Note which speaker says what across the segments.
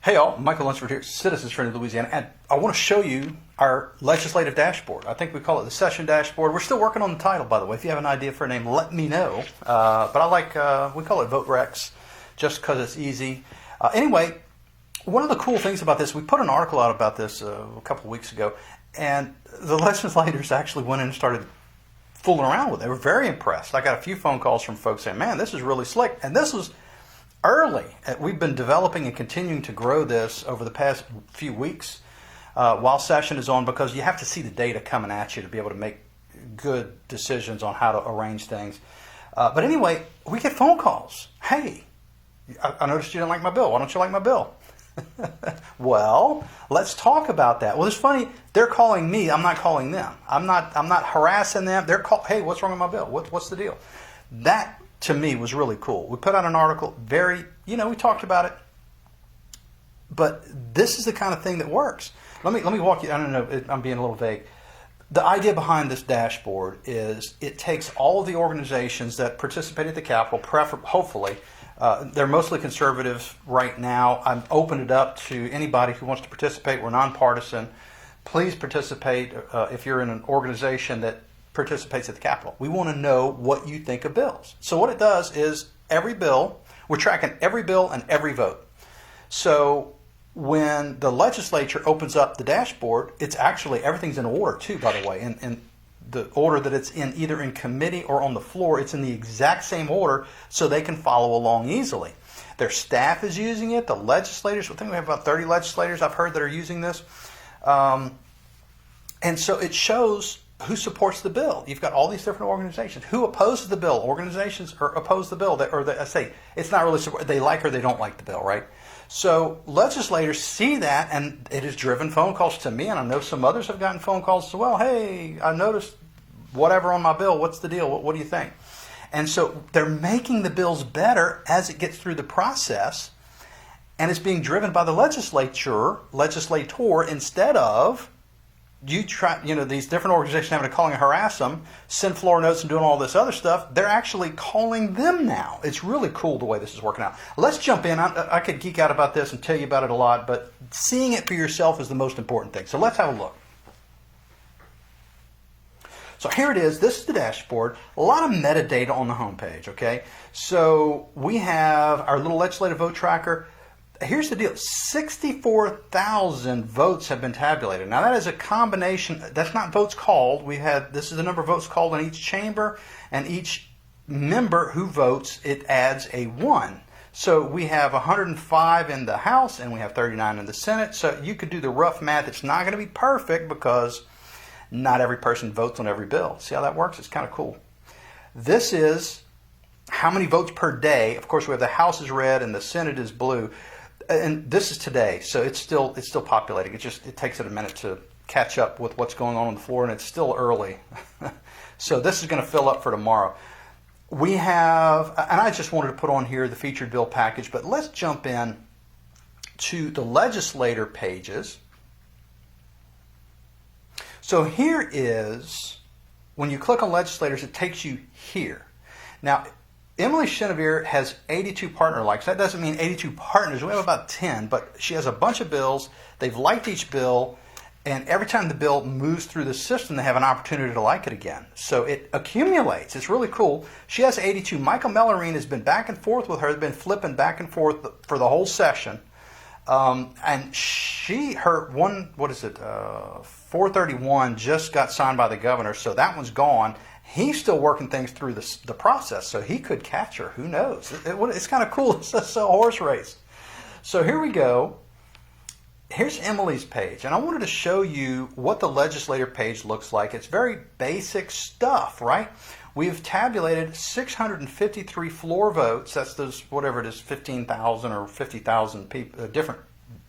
Speaker 1: Hey all, Michael Lunsford here, Citizens Friend of Louisiana, and I want to show you our legislative dashboard. I think we call it the session dashboard. We're still working on the title, by the way. If you have an idea for a name, let me know. But I like, we call it Vote Rex, just because it's easy. Anyway, one of the cool things about this, we put an article out about this a couple of weeks ago, and the legislators actually went in and started fooling around with it. They were very impressed. I got a few phone calls from folks saying, man, this is really slick. And this was early. We've been developing and continuing to grow this over the past few weeks while session is on, because you have to see the data coming at you to be able to make good decisions on how to arrange things. But anyway, we get phone calls. Hey, I noticed you didn't like my bill. Why don't you like my bill? Well, let's talk about that. Well, it's funny. They're calling me. I'm not calling them. I'm not harassing them. They're hey, what's wrong with my bill? What's the deal? That to me was really cool. We put out an article. We talked about it. But this is the kind of thing that works. Let me walk you. I don't know. I'm being a little vague. The idea behind this dashboard is it takes all of the organizations that participate at the Capitol, hopefully. They're mostly conservative right now. I've opened it up to anybody who wants to participate. We're nonpartisan. Please participate if you're in an organization that participates at the Capitol. We want to know what you think of bills. So what it does is every bill, we're tracking every bill and every vote. So when the legislature opens up the dashboard, it's actually, everything's in order too, by the way. In the order that it's in, either in committee or on the floor, it's in the exact same order so they can follow along easily. Their staff is using it, the legislators, I think we have about 30 legislators I've heard that are using this. And so it shows who supports the bill. You've got all these different organizations. Who opposes the bill? Organizations oppose the bill. I say it's not really support. They like or they don't like the bill, right? So legislators see that, and it has driven phone calls to me, and I know some others have gotten phone calls as well. Hey, I noticed whatever on my bill. What's the deal? What do you think? And so they're making the bills better as it gets through the process, and it's being driven by the legislator instead of these different organizations having to call and harass them, send floor notes and doing all this other stuff. They're actually calling them now. It's really cool the way this is working out. Let's jump in. I could geek out about this and tell you about it a lot, but seeing it for yourself is the most important thing. So let's have a look. So here it is. This is the dashboard. A lot of metadata on the homepage, okay? So we have our little legislative vote tracker. Here's the deal. 64,000 votes have been tabulated. Now that is a combination. That's not votes called. This is the number of votes called in each chamber, and each member who votes, it adds a 1. So we have 105 in the House and we have 39 in the Senate. So you could do the rough math. It's not going to be perfect because not every person votes on every bill. See how that works? It's kind of cool. This is how many votes per day. Of course, we have the House is red and the Senate is blue. And this is today, so it's still populating. It takes it a minute to catch up with what's going on the floor, and it's still early. So this is going to fill up for tomorrow. We have, and I just wanted to put on here the featured bill package, but let's jump in to the legislator pages. So here is, when you click on legislators, it takes you here. Now, Emily Chenevere has 82 partner likes. That doesn't mean 82 partners. We have about 10, but she has a bunch of bills. They've liked each bill, and every time the bill moves through the system, they have an opportunity to like it again. So it accumulates. It's really cool. She has 82. Michael Mellarine has been back and forth with her. They've been flipping back and forth for the whole session. And her 431 just got signed by the governor, so that one's gone. He's still working things through the process, so he could catch her. Who knows? It's kind of cool. It's a horse race. So here we go. Here's Emily's page, and I wanted to show you what the legislator page looks like. It's very basic stuff, right? We've tabulated 653 floor votes. That's those, whatever it is, 15,000 or 50,000 different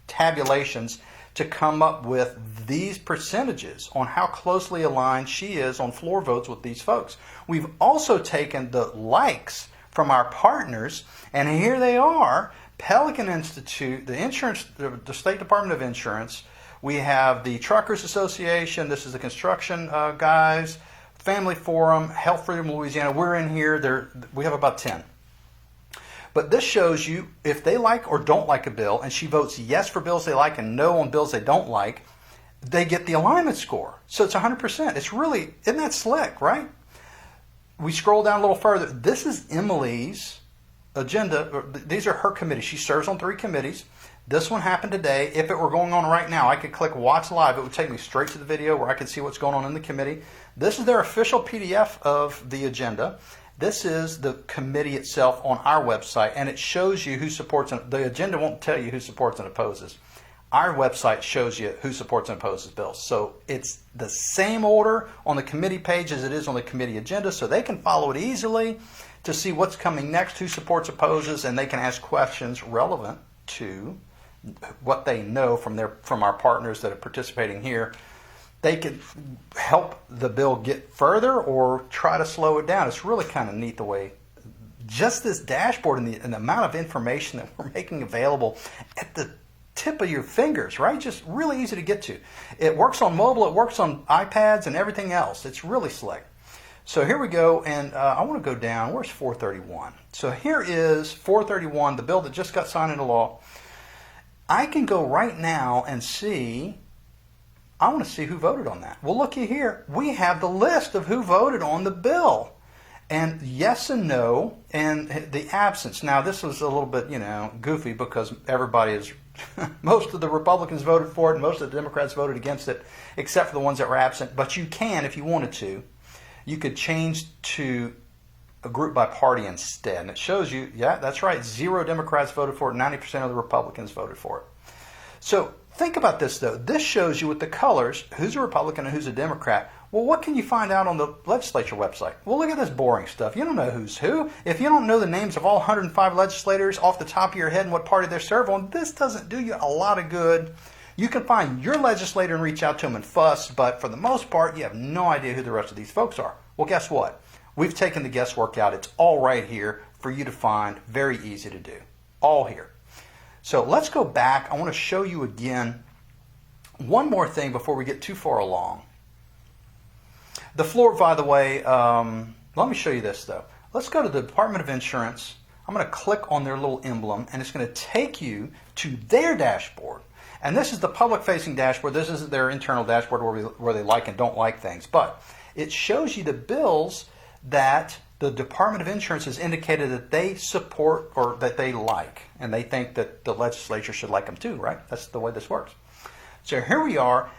Speaker 1: tabulations to come up with these percentages on how closely aligned she is on floor votes with these folks. We've also taken the likes from our partners, and here they are. Pelican Institute, the State Department of Insurance. We have the Truckers Association. This is the construction guys. Family Forum, Health Freedom Louisiana. We're in here. We have about 10. But this shows you if they like or don't like a bill, and she votes yes for bills they like and no on bills they don't like, they get the alignment score. So it's 100%. It's really, isn't that slick, right? We scroll down a little further. This is Emily's agenda. These are her committees. She serves on 3 committees. This one happened today. If it were going on right now, I could click Watch Live. It would take me straight to the video where I could see what's going on in the committee. This is their official PDF of the agenda. This is the committee itself on our website, and it shows you who supports and the agenda won't tell you who supports and opposes. Our website shows you who supports and opposes bills. So it's the same order on the committee page as it is on the committee agenda, so they can follow it easily to see what's coming next, who supports, opposes, and they can ask questions relevant to what they know from our partners that are participating here. They can help the bill get further or try to slow it down. It's really kind of neat the way just this dashboard and the amount of information that we're making available at the tip of your fingers, right? Just really easy to get to. It works on mobile, it works on iPads and everything else. It's really slick. So here we go, and I want to go down. Where's 431? So here is 431, the bill that just got signed into law. I can go right now and see, I want to see who voted on that. Well, looky here. We have the list of who voted on the bill. And yes and no, and the absence. Now, this was a little bit, goofy because everybody is, most of the Republicans voted for it and most of the Democrats voted against it, except for the ones that were absent. But you can, if you wanted to, you could change to a group by party instead. And it shows you, yeah, that's right, 0 Democrats voted for it, 90% of the Republicans voted for it. So think about this, though. This shows you with the colors who's a Republican and who's a Democrat. Well, what can you find out on the legislature website? Well, look at this boring stuff. You don't know who's who. If you don't know the names of all 105 legislators off the top of your head and what party they serve on, this doesn't do you a lot of good. You can find your legislator and reach out to them and fuss, but for the most part, you have no idea who the rest of these folks are. Well, guess what? We've taken the guesswork out. It's all right here for you to find. Very easy to do. All here. So let's go back. I want to show you again one more thing before we get too far along. The floor, by the way, let me show you this, though. Let's go to the Department of Insurance. I'm going to click on their little emblem, and it's going to take you to their dashboard. And this is the public-facing dashboard. This isn't their internal dashboard where they like and don't like things. But it shows you the bills that the Department of Insurance has indicated that they support or that they like. And they think that the legislature should like them too, right? That's the way this works. So here we are.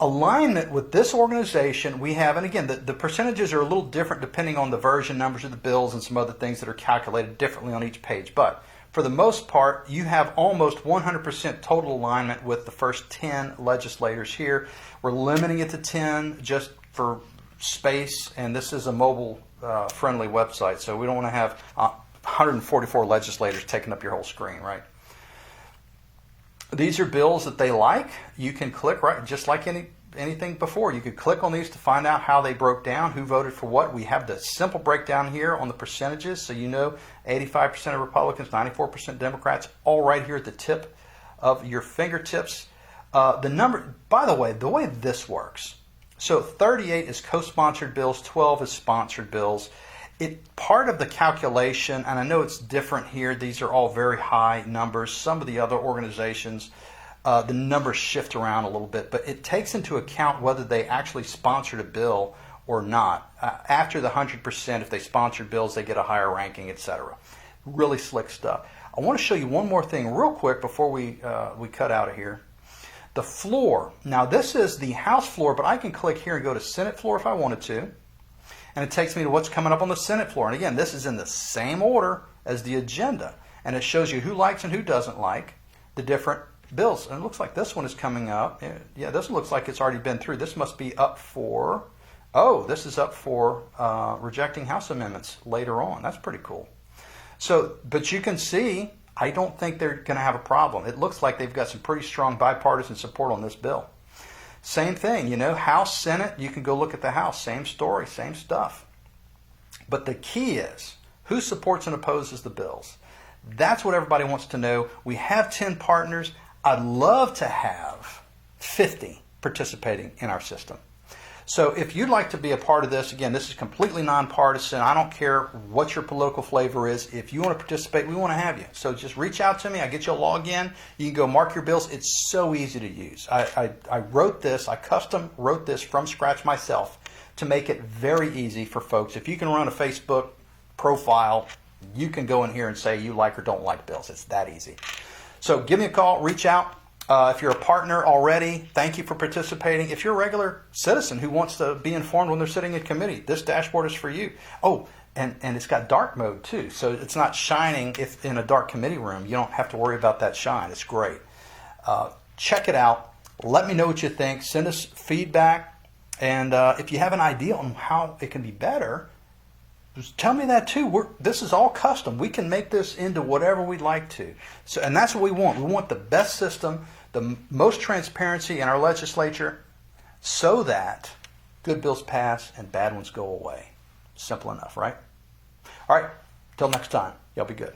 Speaker 1: Alignment with this organization, we have, and again, the percentages are a little different depending on the version numbers of the bills and some other things that are calculated differently on each page. But for the most part, you have almost 100% total alignment with the first 10 legislators here. We're limiting it to 10 just for space, and this is a mobile-friendly website, so we don't want to have 144 legislators taking up your whole screen, right? These are bills that they like. You can click, right, just like anything before. You could click on these to find out how they broke down, who voted for what. We have the simple breakdown here on the percentages, so you know 85% of Republicans, 94% Democrats, all right here at the tip of your fingertips. The number, by the way this works. So 38 is co-sponsored bills, 12 is sponsored bills. Part of the calculation, and I know it's different here, these are all very high numbers. Some of the other organizations, the numbers shift around a little bit, but it takes into account whether they actually sponsored a bill or not. After the 100%, if they sponsored bills, they get a higher ranking, etc. Really slick stuff. I want to show you one more thing real quick before we cut out of here. The floor. Now this is the House floor, but I can click here and go to Senate floor if I wanted to. And it takes me to what's coming up on the Senate floor. And again, this is in the same order as the agenda. And it shows you who likes and who doesn't like the different bills. And it looks like this one is coming up. Yeah, this one looks like it's already been through. This must be up for, this is up for rejecting House amendments later on. That's pretty cool. So, but you can see, I don't think they're going to have a problem. It looks like they've got some pretty strong bipartisan support on this bill. Same thing, House, Senate, you can go look at the House. Same story, same stuff. But the key is, who supports and opposes the bills? That's what everybody wants to know. We have 10 partners. I'd love to have 50 participating in our system. So if you'd like to be a part of this, again, this is completely nonpartisan. I don't care what your political flavor is. If you want to participate, we want to have you. So just reach out to me. I get you a login. You can go mark your bills. It's so easy to use. I wrote this. I custom wrote this from scratch myself to make it very easy for folks. If you can run a Facebook profile, you can go in here and say you like or don't like bills. It's that easy. So give me a call. Reach out. If you're a partner already, thank you for participating. If you're a regular citizen who wants to be informed when they're sitting in committee, this dashboard is for you. Oh, and it's got dark mode too, so it's not shining if in a dark committee room. You don't have to worry about that shine. It's great. Check it out. Let me know what you think. Send us feedback. And if you have an idea on how it can be better, just tell me that too. This is all custom. We can make this into whatever we'd like to. So, and that's what we want. We want the best system, the most transparency in our legislature, so that good bills pass and bad ones go away. Simple enough, right? All right. Till next time. Y'all be good.